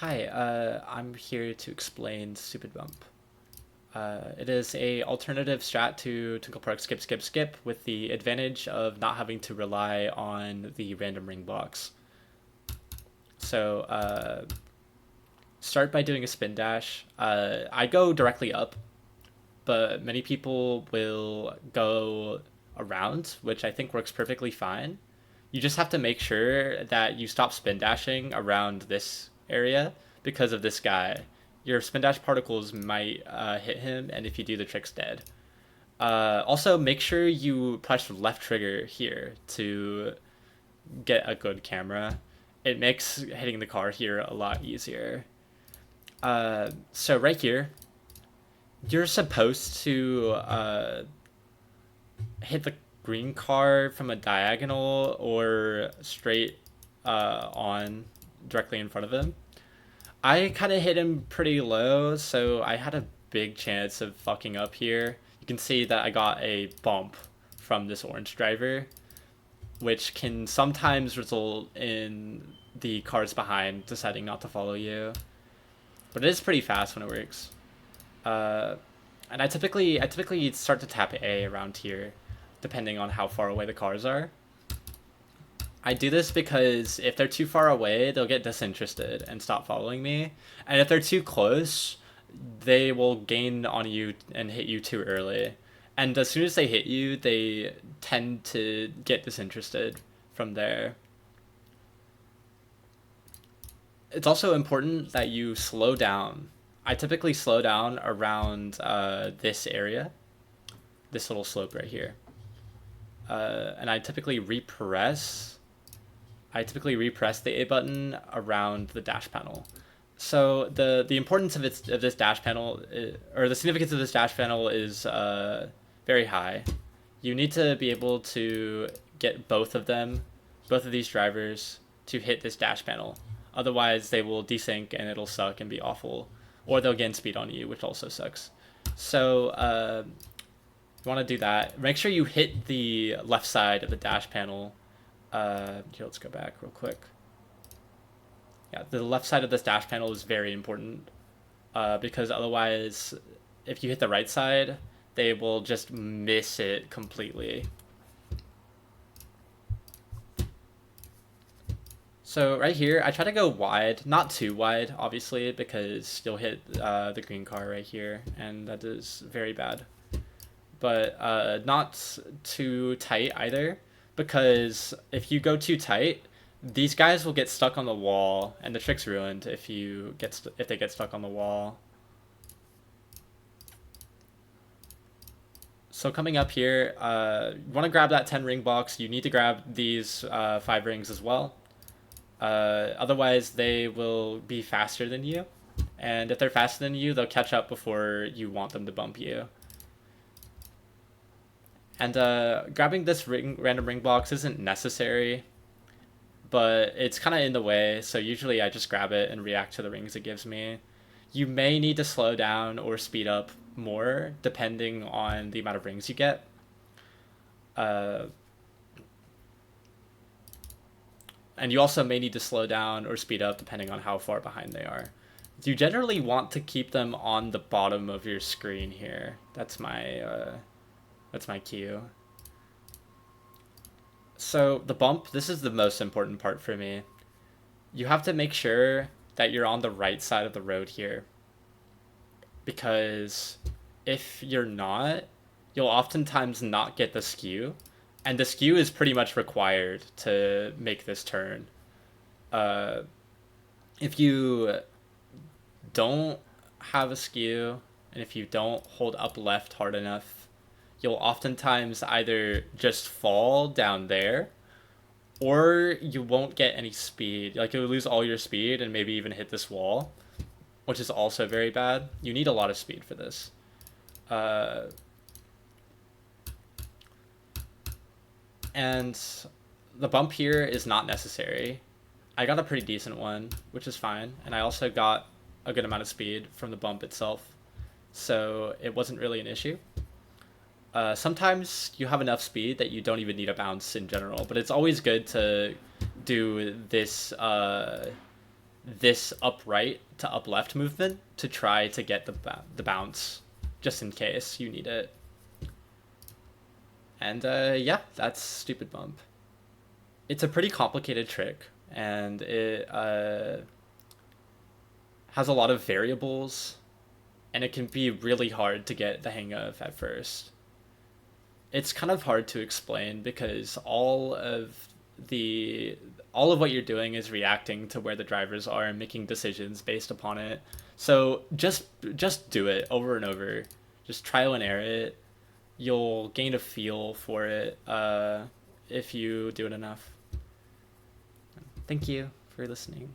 Hi, I'm here to explain Stupid Bump. It is a alternative strat to Twinkle Park Skip Skip Skip with the advantage of not having to rely on the random ring blocks. So start by doing a spin dash. I go directly up, but many people will go around, which I think works perfectly fine. You just have to make sure that you stop spin dashing around this area because of this guy. Your spin dash particles might hit him, and if you do, the trick's dead. Also, make sure you press left trigger here to get a good camera. It makes hitting the car here a lot easier. So right here, you're supposed to hit the green car from a diagonal or straight on directly in front of him. I kind of hit him pretty low, so I had a big chance of fucking up here. You can see that I got a bump from this orange driver, which can sometimes result in the cars behind deciding not to follow you. But it is pretty fast when it works. Uh, and I typically start to tap A around here, depending on how far away the cars are. I do this because if they're too far away, they'll get disinterested and stop following me. And if they're too close, they will gain on you and hit you too early. And as soon as they hit you, they tend to get disinterested from there. It's also important that you slow down. I typically slow down around this area, this little slope right here. And I typically repress the A button around the dash panel. So the importance of this dash panel or the significance of this dash panel is very high. You need to be able to get both of them, both of these drivers, to hit this dash panel. Otherwise, they will desync and it'll suck and be awful, or they'll gain speed on you, which also sucks. So you want to do that. Make sure you hit the left side of the dash panel. Here, let's go back real quick. Yeah, the left side of this dash panel is very important because otherwise, if you hit the right side, they will just miss it completely. So right here, I try to go wide, not too wide, obviously, because you'll hit the green car right here, and that is very bad. But not too tight either, because if you go too tight, these guys will get stuck on the wall, and the trick's ruined if they get stuck on the wall. So coming up here, you want to grab that 10 ring box. You need to grab these 5 rings as well. Otherwise, they will be faster than you. And if they're faster than you, they'll catch up before you want them to bump you. And grabbing this random ring box isn't necessary, but it's kind of in the way, so usually I just grab it and react to the rings it gives me. You may need to slow down or speed up more, depending on the amount of rings you get. And you also may need to slow down or speed up depending on how far behind they are. You generally want to keep them on the bottom of your screen here. That's my cue. So the bump, this is the most important part for me. You have to make sure that you're on the right side of the road here. Because if you're not, you'll oftentimes not get the skew. And the skew is pretty much required to make this turn. If you don't have a skew, and if you don't hold up left hard enough, you'll oftentimes either just fall down there, or you won't get any speed. Like, you'll lose all your speed and maybe even hit this wall, which is also very bad. You need a lot of speed for this. And the bump here is not necessary. I got a pretty decent one, which is fine. And I also got a good amount of speed from the bump itself. So it wasn't really an issue. Sometimes you have enough speed that you don't even need a bounce in general, but it's always good to do this this upright to up left movement to try to get the bounce, just in case you need it. And yeah, that's stupid bump. It's a pretty complicated trick, and it has a lot of variables, and it can be really hard to get the hang of at first. It's kind of hard to explain because the all of what you're doing is reacting to where the drivers are and making decisions based upon it. So just do it over and over. Just trial and error it. You'll gain a feel for it if you do it enough. Thank you for listening.